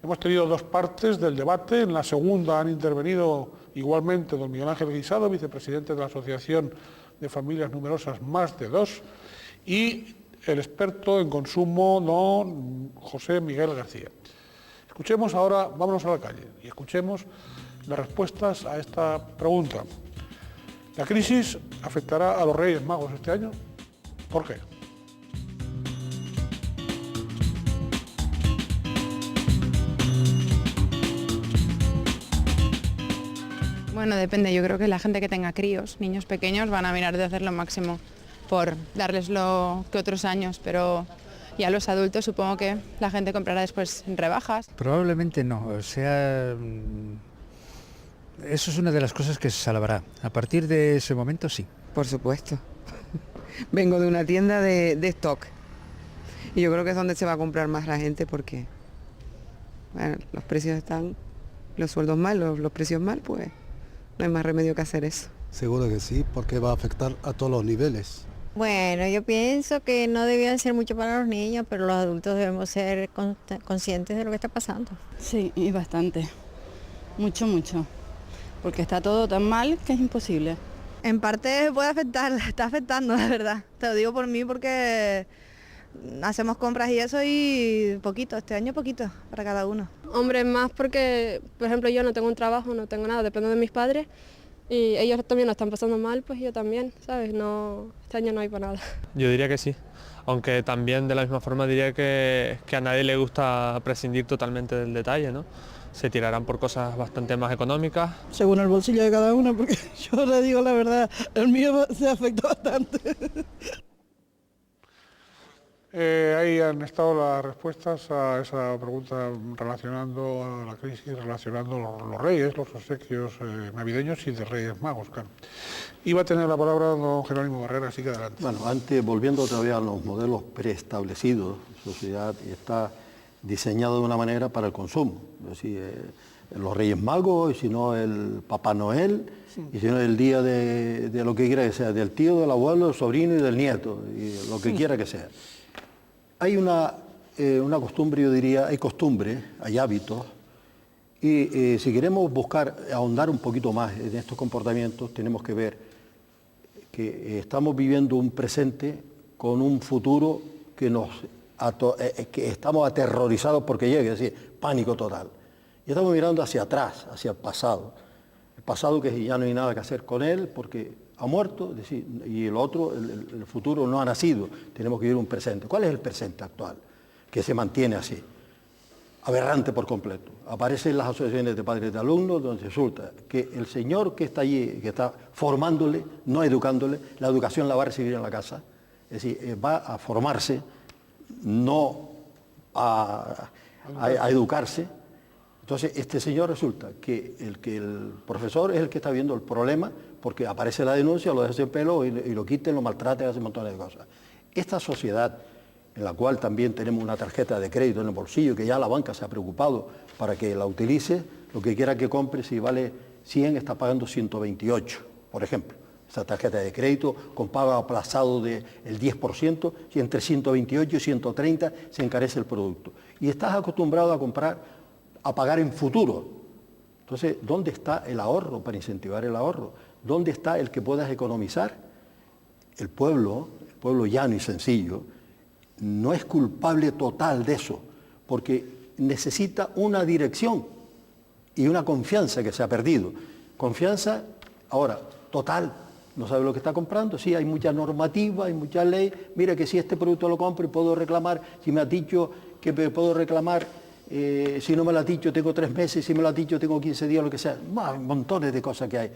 Hemos tenido dos partes del debate. En la segunda han intervenido igualmente don Miguel Ángel Guisado, vicepresidente de la Asociación de Familias Numerosas Más de Dos, y el experto en consumo, don José Miguel García. Escuchemos ahora, vámonos a la calle, y escuchemos las respuestas a esta pregunta. ¿La crisis afectará a los Reyes Magos este año? ¿Por qué? Bueno, depende, yo creo que la gente que tenga críos, niños pequeños, van a mirar de hacer lo máximo por darles lo que otros años, pero ya los adultos supongo que la gente comprará después en rebajas. Probablemente no, o sea, eso es una de las cosas que se salvará. A partir de ese momento sí. Por supuesto. Vengo de una tienda de stock y yo creo que es donde se va a comprar más la gente porque bueno, los precios están, los sueldos mal, los precios mal, pues no hay más remedio que hacer eso. Seguro que sí, porque va a afectar a todos los niveles. Bueno, yo pienso que no debían ser mucho para los niños, pero los adultos debemos ser conscientes de lo que está pasando. Sí, y bastante. Mucho, porque está todo tan mal que es imposible. En parte puede afectar, está afectando, la verdad. Te lo digo por mí porque hacemos compras y eso y poquito, este año poquito para cada uno. Hombre, más porque, por ejemplo, yo no tengo un trabajo, no tengo nada, dependo de mis padres y ellos también lo están pasando mal, pues yo también, ¿sabes? No, este año no hay para nada. Yo diría que sí, aunque también de la misma forma diría que a nadie le gusta prescindir totalmente del detalle, ¿no? Se tirarán por cosas bastante más económicas. Según el bolsillo de cada uno, porque yo le digo la verdad, el mío se afectó bastante. Ahí han estado las respuestas a esa pregunta relacionando a la crisis, relacionando los reyes, los obsequios navideños y de Reyes Magos. Claro. Iba a tener la palabra don Jerónimo Barrera, así que adelante. Bueno, antes, volviendo otra vez a los modelos preestablecidos, la sociedad está diseñada de una manera para el consumo. Es decir, los Reyes Magos, y si no el Papá Noel, y si no el día de lo que quiera que sea, del tío, del abuelo, del sobrino y del nieto, y lo que quiera que sea. Hay una costumbre, yo diría, hay costumbres, hay hábitos, y si queremos buscar, ahondar un poquito más en estos comportamientos, tenemos que ver que estamos viviendo un presente con un futuro que que estamos aterrorizados porque llegue, es decir, pánico total. Y estamos mirando hacia atrás, hacia el pasado que ya no hay nada que hacer con él porque ha muerto, es decir, y el otro, el futuro no ha nacido, tenemos que vivir un presente. ¿Cuál es el presente actual? Que se mantiene así, aberrante por completo. Aparecen las asociaciones de padres de alumnos donde resulta que el señor que está allí, que está formándole, no educándole, la educación la va a recibir en la casa, es decir, va a formarse, no a educarse. Entonces, este señor resulta que el profesor es el que está viendo el problema porque aparece la denuncia, lo deja sin pelo y lo quiten, lo maltraten, hace montones de cosas. Esta sociedad, en la cual también tenemos una tarjeta de crédito en el bolsillo, que ya la banca se ha preocupado para que la utilice, lo que quiera que compre, si vale 100, está pagando 128, por ejemplo. Esa tarjeta de crédito con pago aplazado del 10%, y entre 128 y 130 se encarece el producto. Y estás acostumbrado a pagar en futuro. Entonces, ¿dónde está el ahorro para incentivar el ahorro? ¿Dónde está el que puedas economizar? El pueblo llano y sencillo, no es culpable total de eso, porque necesita una dirección y una confianza que se ha perdido. Confianza, ahora, total. No sabe lo que está comprando, sí, hay mucha normativa, hay mucha ley. Mira que si este producto lo compro y puedo reclamar, si me has dicho que puedo reclamar, si no me lo has dicho tengo 3 meses, si me lo has dicho tengo 15 días, lo que sea. Montones de cosas que hay,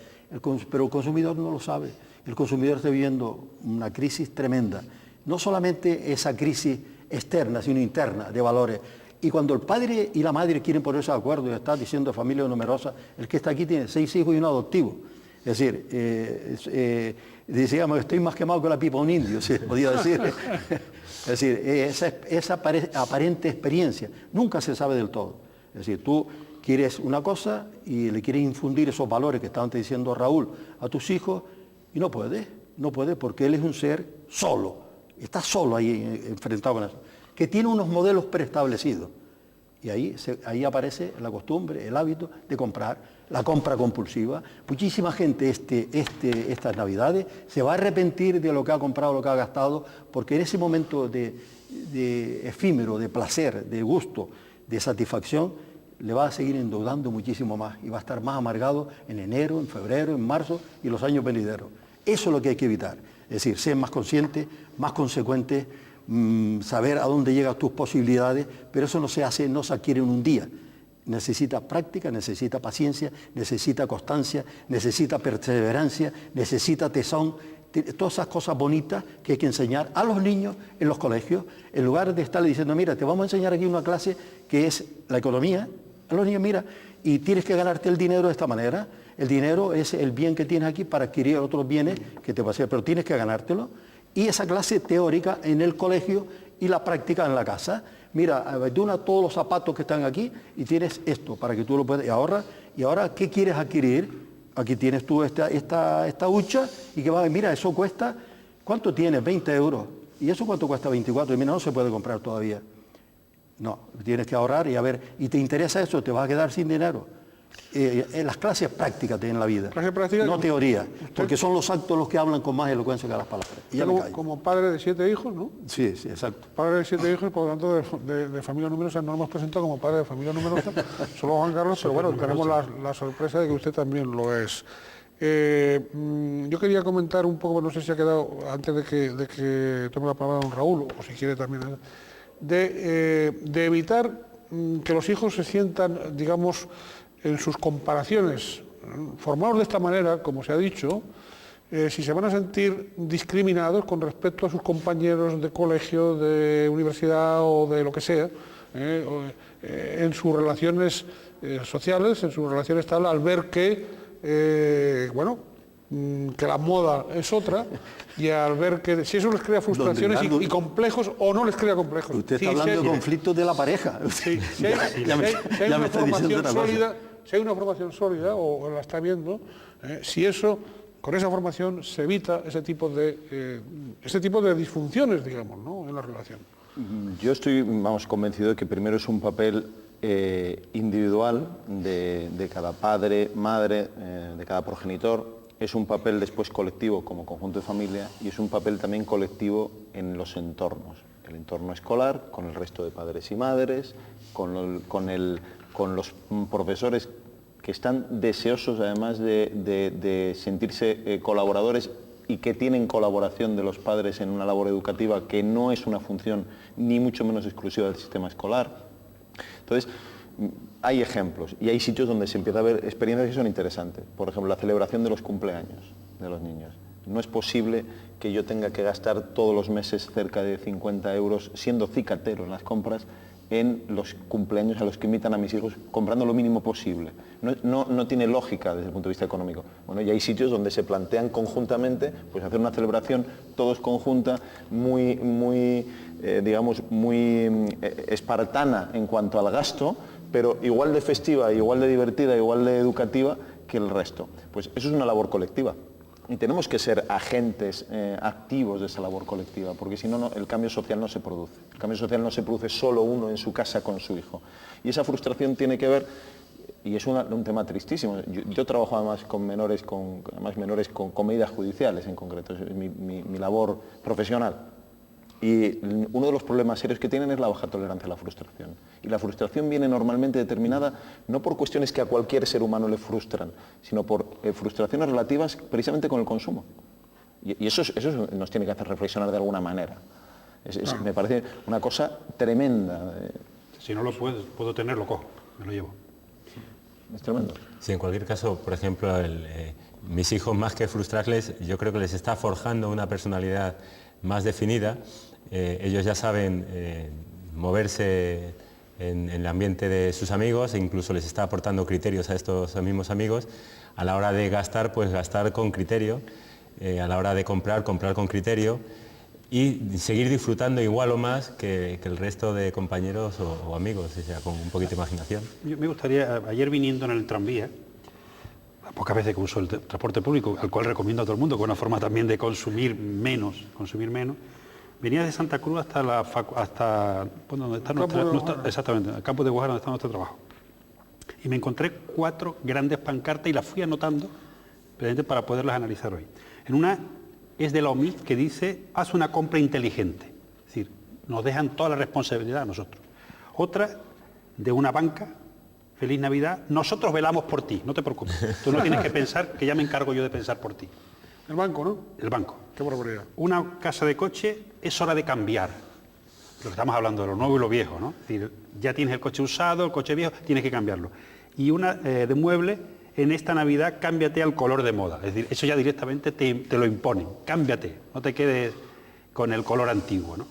pero el consumidor no lo sabe. El consumidor está viviendo una crisis tremenda. No solamente esa crisis externa, sino interna de valores. Y cuando el padre y la madre quieren ponerse de acuerdo, y está diciendo familia numerosa, el que está aquí tiene 6 hijos y un adoptivo. Es decir, decíamos, estoy más quemado que la pipa de un indio, se podía decir. Es decir, esa aparente experiencia nunca se sabe del todo. Es decir, tú quieres una cosa y le quieres infundir esos valores que estaba diciendo Raúl a tus hijos y no puedes porque él es un ser solo, está solo ahí enfrentado con eso, que tiene unos modelos preestablecidos. Y ahí aparece la costumbre, el hábito de comprar, la compra compulsiva. Muchísima gente estas Navidades se va a arrepentir de lo que ha comprado, lo que ha gastado, porque en ese momento de efímero, de placer, de gusto, de satisfacción, le va a seguir endeudando muchísimo más y va a estar más amargado en enero, en febrero, en marzo y los años venideros. Eso es lo que hay que evitar. Es decir, ser más consciente, más consecuente, saber a dónde llegan tus posibilidades, pero eso no se adquiere en un día. necesita práctica, necesita paciencia, necesita constancia, necesita perseverancia, necesita tesón, todas esas cosas bonitas que hay que enseñar a los niños en los colegios, en lugar de estarle diciendo, mira, te vamos a enseñar aquí una clase que es la economía, a los niños, mira, y tienes que ganarte el dinero de esta manera, el dinero es el bien que tienes aquí para adquirir otros bienes que te va a hacer, pero tienes que ganártelo, y esa clase teórica en el colegio y la práctica en la casa. Mira, dona todos los zapatos que están aquí y tienes esto para que tú lo puedas. Y ahora ¿qué quieres adquirir? Aquí tienes tú esta hucha y que va, mira, eso cuesta, ¿cuánto tienes? 20 euros. ¿Y eso cuánto cuesta? 24. Y mira, no se puede comprar todavía. No, tienes que ahorrar y a ver, ¿y te interesa eso? ¿Te vas a quedar sin dinero? Las clases prácticas en la vida, no teoría, porque son los actos los que hablan con más elocuencia que las palabras. Y como padre de 7 hijos, ¿no? Sí, sí, exacto. Padre de 7 hijos, por lo tanto, de familia numerosa, no lo hemos presentado como padre de familia numerosa, solo Juan Carlos, pero bueno, tenemos la sorpresa de que usted también lo es. Yo quería comentar un poco, no sé si ha quedado, antes de que tome la palabra don Raúl, o si quiere también, de evitar que los hijos se sientan, digamos, en sus comparaciones, formados de esta manera, como se ha dicho, si se van a sentir discriminados con respecto a sus compañeros de colegio, de universidad o de lo que sea, en sus relaciones sociales, en sus relaciones tal, al ver que, que la moda es otra, y al ver que si eso les crea frustraciones y complejos o no les crea complejos. Usted está hablando de conflictos de la pareja. Sí, si hay una formación sólida, o la está viendo, si eso, con esa formación se evita ese tipo de disfunciones, digamos, ¿no?, en la relación. Yo estoy, convencido de que primero es un papel individual de cada padre, madre, de cada progenitor. Es un papel después colectivo como conjunto de familia y es un papel también colectivo en los entornos. El entorno escolar, con el resto de padres y madres, con los profesores que están deseosos además de sentirse colaboradores y que tienen colaboración de los padres en una labor educativa que no es una función ni mucho menos exclusiva del sistema escolar. Entonces, hay ejemplos y hay sitios donde se empieza a ver experiencias que son interesantes. Por ejemplo, la celebración de los cumpleaños de los niños. No es posible que yo tenga que gastar todos los meses cerca de 50 euros, siendo cicatero en las compras, en los cumpleaños a los que invitan a mis hijos, comprando lo mínimo posible. No tiene lógica desde el punto de vista económico. Bueno, y hay sitios donde se plantean conjuntamente, pues hacer una celebración todos conjunta, muy espartana en cuanto al gasto, pero igual de festiva, igual de divertida, igual de educativa que el resto. Pues eso es una labor colectiva. Y tenemos que ser agentes activos de esa labor colectiva, porque si no, el cambio social no se produce. El cambio social no se produce solo uno en su casa con su hijo. Y esa frustración tiene que ver, y es un tema tristísimo. Yo trabajo además con menores con medidas judiciales en concreto, es mi labor profesional. Y uno de los problemas serios que tienen es la baja tolerancia a la frustración. Y la frustración viene normalmente determinada no por cuestiones que a cualquier ser humano le frustran, sino por frustraciones relativas precisamente con el consumo. Y eso nos tiene que hacer reflexionar de alguna manera. Me parece una cosa tremenda. Si no lo puedo tener, lo cojo, me lo llevo. Es tremendo. Sí, en cualquier caso, por ejemplo, mis hijos, más que frustrarles, yo creo que les está forjando una personalidad más definida. Ellos ya saben moverse en el ambiente de sus amigos e incluso les está aportando criterios a estos mismos amigos. A la hora de gastar, pues gastar con criterio, a la hora de comprar con criterio y seguir disfrutando igual o más que el resto de compañeros o amigos, o sea, con un poquito de imaginación. Yo me gustaría, ayer viniendo en el tranvía, pocas veces que uso el transporte público, al cual recomiendo a todo el mundo, que es una forma también de consumir menos. Venía de Santa Cruz hasta donde está exactamente, el campo de Guajardo, donde está nuestro trabajo. Y me encontré 4 grandes pancartas y las fui anotando precisamente para poderlas analizar hoy. En una es de la OMID que dice, haz una compra inteligente. Es decir, nos dejan toda la responsabilidad a nosotros. Otra de una banca, feliz Navidad, nosotros velamos por ti, no te preocupes. Tú no tienes que pensar, que ya me encargo yo de pensar por ti. El banco, ¿no? El banco. Qué barbaridad. Una casa de coche, es hora de cambiar. lo que estamos hablando de lo nuevo y lo viejo, ¿no? Es decir, ya tienes el coche usado, el coche viejo, tienes que cambiarlo. Y una de mueble, en esta Navidad, cámbiate al color de moda. Es decir, eso ya directamente te lo imponen. Cámbiate, no te quedes con el color antiguo, ¿no?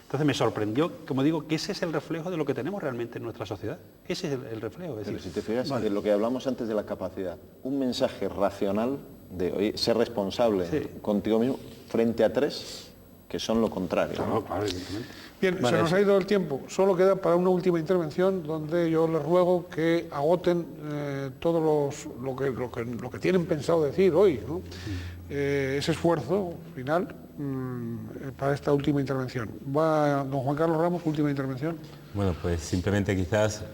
Entonces me sorprendió, como digo, que ese es el reflejo de lo que tenemos realmente en nuestra sociedad. Ese es el reflejo. Es decir, pero si te fijas, de lo que hablamos antes de la capacidad, un mensaje racional de oye, ser responsable contigo mismo frente a tres que son lo contrario. Claro, ¿no? claro, evidentemente. Bien, se nos ha ido el tiempo. Solo queda para una última intervención donde yo les ruego que agoten todos lo que tienen pensado decir hoy, ¿no? Ese esfuerzo final para esta última intervención. Va don Juan Carlos Ramos, última intervención. Bueno, pues simplemente quizás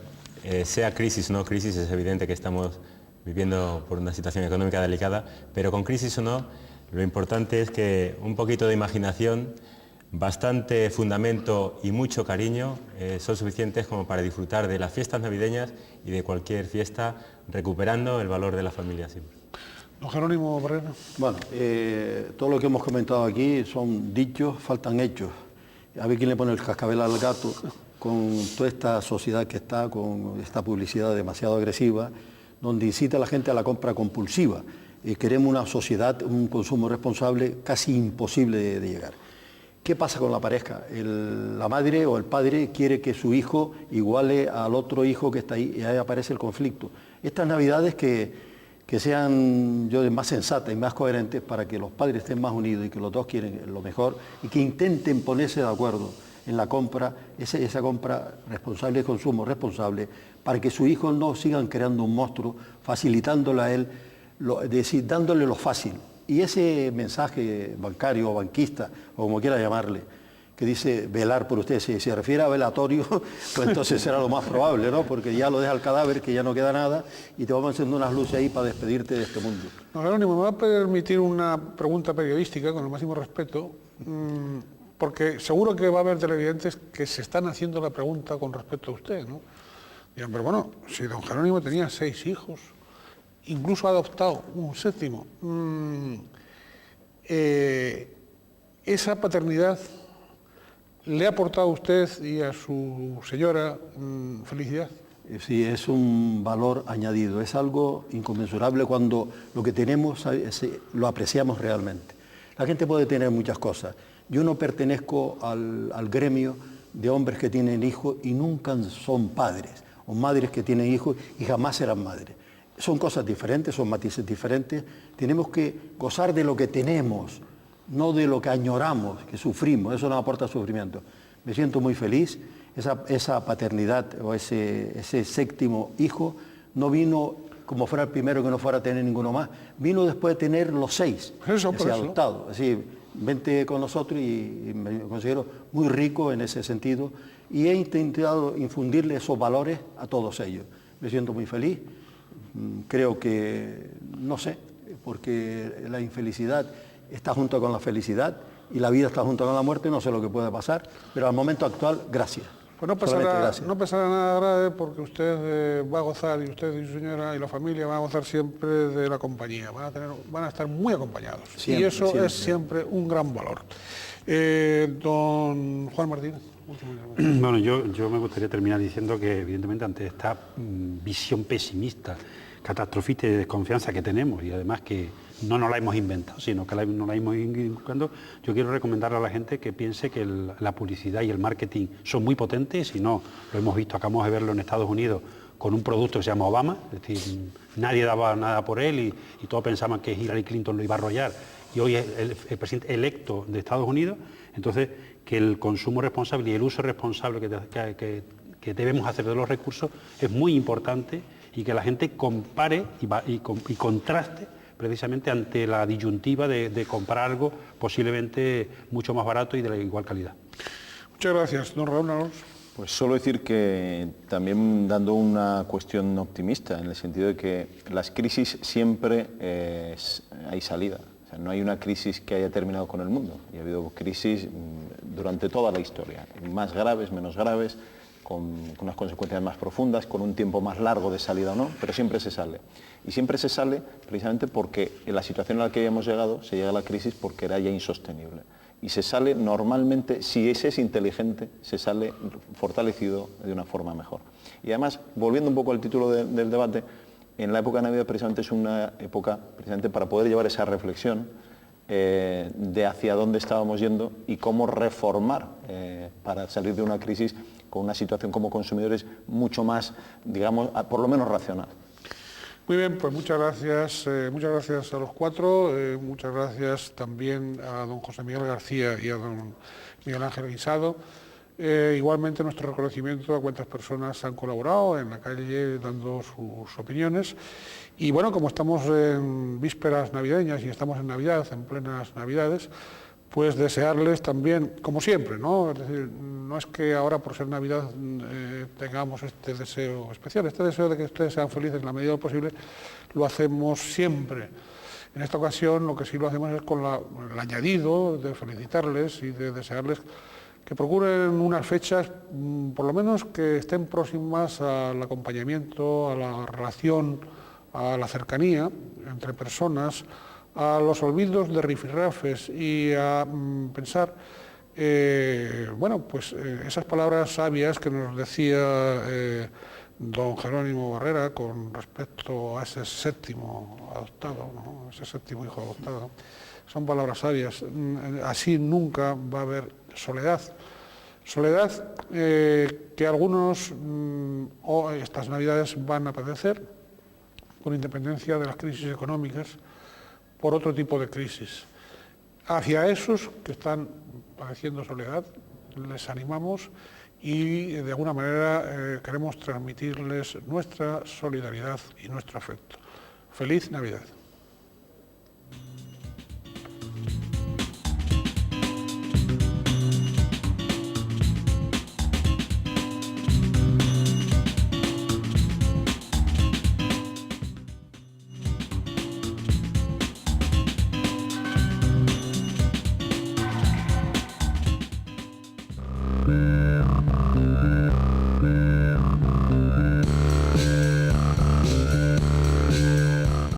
sea crisis o no crisis, es evidente que estamos viviendo por una situación económica delicada, pero con crisis o no, lo importante es que un poquito de imaginación, bastante fundamento y mucho cariño son suficientes como para disfrutar de las fiestas navideñas y de cualquier fiesta, recuperando el valor de la familia siempre. Don Jerónimo Barrera. Bueno, todo lo que hemos comentado aquí son dichos, faltan hechos. A ver quién le pone el cascabel al gato con toda esta sociedad que está, con esta publicidad demasiado agresiva, donde incita a la gente a la compra compulsiva. Queremos una sociedad, un consumo responsable casi imposible de llegar. ¿Qué pasa con la pareja? La madre o el padre quiere que su hijo iguale al otro hijo que está ahí y ahí aparece el conflicto. Estas navidades que sean más sensatas y más coherentes para que los padres estén más unidos y que los dos quieren lo mejor y que intenten ponerse de acuerdo en la compra, esa compra responsable, consumo responsable, para que sus hijos no sigan creando un monstruo, facilitándole a él, dándole lo fácil. Y ese mensaje bancario o banquista, o como quiera llamarle, que dice velar por usted, si se refiere a velatorio, pues entonces será lo más probable, ¿no? Porque ya lo deja el cadáver, que ya no queda nada, y te vamos haciendo unas luces ahí para despedirte de este mundo. No, Jerónimo, me va a permitir una pregunta periodística, con el máximo respeto, porque seguro que va a haber televidentes que se están haciendo la pregunta con respecto a usted, ¿no? Dirán, pero bueno, si don Jerónimo tenía 6 hijos, incluso ha adoptado un 7º, esa paternidad le ha aportado a usted y a su señora felicidad. Sí, es un valor añadido, es algo inconmensurable cuando lo que tenemos lo apreciamos realmente. La gente puede tener muchas cosas. Yo no pertenezco al gremio de hombres que tienen hijos y nunca son padres, o madres que tienen hijos y jamás serán madres. Son cosas diferentes, son matices diferentes. Tenemos que gozar de lo que tenemos, no de lo que añoramos, que sufrimos. Eso nos aporta sufrimiento. Me siento muy feliz. Esa paternidad o ese 7º hijo no vino como fuera el primero que no fuera a tener ninguno más. Vino después de tener los 6, adoptado. Así, vente con nosotros y me considero muy rico en ese sentido. Y he intentado infundirle esos valores a todos ellos. Me siento muy feliz. Creo que, no sé, porque la infelicidad está junto con la felicidad y la vida está junto con la muerte, no sé lo que puede pasar, pero al momento actual, gracias. Pues no pasará nada grave porque usted va a gozar, y usted y su señora y la familia van a gozar siempre de la compañía, van a estar muy acompañados. Siempre, y eso es siempre un gran valor. Don Juan Martínez. Bueno, yo me gustaría terminar diciendo que evidentemente ante esta visión pesimista, catastrofista y de desconfianza que tenemos, y además que no nos la hemos inventado, sino que no la hemos ido buscando, yo quiero recomendarle a la gente que piense que la publicidad y el marketing son muy potentes, y no, lo hemos visto, acabamos de verlo en Estados Unidos con un producto que se llama Obama, es decir, nadie daba nada por él y todos pensaban que Hillary Clinton lo iba a arrollar, y hoy es el presidente electo de Estados Unidos. Entonces, que el consumo responsable y el uso responsable que debemos hacer de los recursos es muy importante, y que la gente compare y contraste precisamente ante la disyuntiva de comprar algo posiblemente mucho más barato y de la igual calidad. Muchas gracias, don Raúl Alonso. Pues solo decir que también dando una cuestión optimista, en el sentido de que las crisis siempre hay salida. O sea, no hay una crisis que haya terminado con el mundo, y ha habido crisis durante toda la historia, más graves, menos graves, con unas consecuencias más profundas, con un tiempo más largo de salida o no, pero siempre se sale. Y siempre se sale precisamente porque en la situación a la que habíamos llegado, se llega a la crisis porque era ya insostenible. y se sale normalmente, si ese es inteligente, se sale fortalecido de una forma mejor. Y además, volviendo un poco al título del debate, en la época de Navidad precisamente es una época precisamente para poder llevar esa reflexión de hacia dónde estábamos yendo y cómo reformar para salir de una crisis con una situación como consumidores mucho más, digamos, por lo menos racional. Muy bien, pues muchas gracias a los cuatro, muchas gracias también a don José Miguel García y a don Miguel Ángel Guisado. Igualmente nuestro reconocimiento a cuántas personas han colaborado en la calle dando sus opiniones. Y bueno, como estamos en vísperas navideñas y estamos en Navidad, en plenas Navidades, pues desearles también, como siempre, ¿no? Es decir, no es que ahora por ser Navidad tengamos este deseo especial, este deseo de que ustedes sean felices en la medida de lo posible, lo hacemos siempre. En esta ocasión lo que sí lo hacemos es con el añadido de felicitarles y de desearles que procuren unas fechas, por lo menos que estén próximas al acompañamiento, a la relación, a la cercanía entre personas, a los olvidos de rifirrafes y a pensar, bueno, pues esas palabras sabias que nos decía don Jerónimo Barrera con respecto a ese séptimo adoptado, ¿no? Ese séptimo hijo adoptado, son palabras sabias. Así nunca va a haber soledad. Soledad que algunos estas Navidades van a padecer, con independencia de las crisis económicas, por otro tipo de crisis. Hacia esos que están padeciendo soledad, les animamos y de alguna manera queremos transmitirles nuestra solidaridad y nuestro afecto. ¡Feliz Navidad!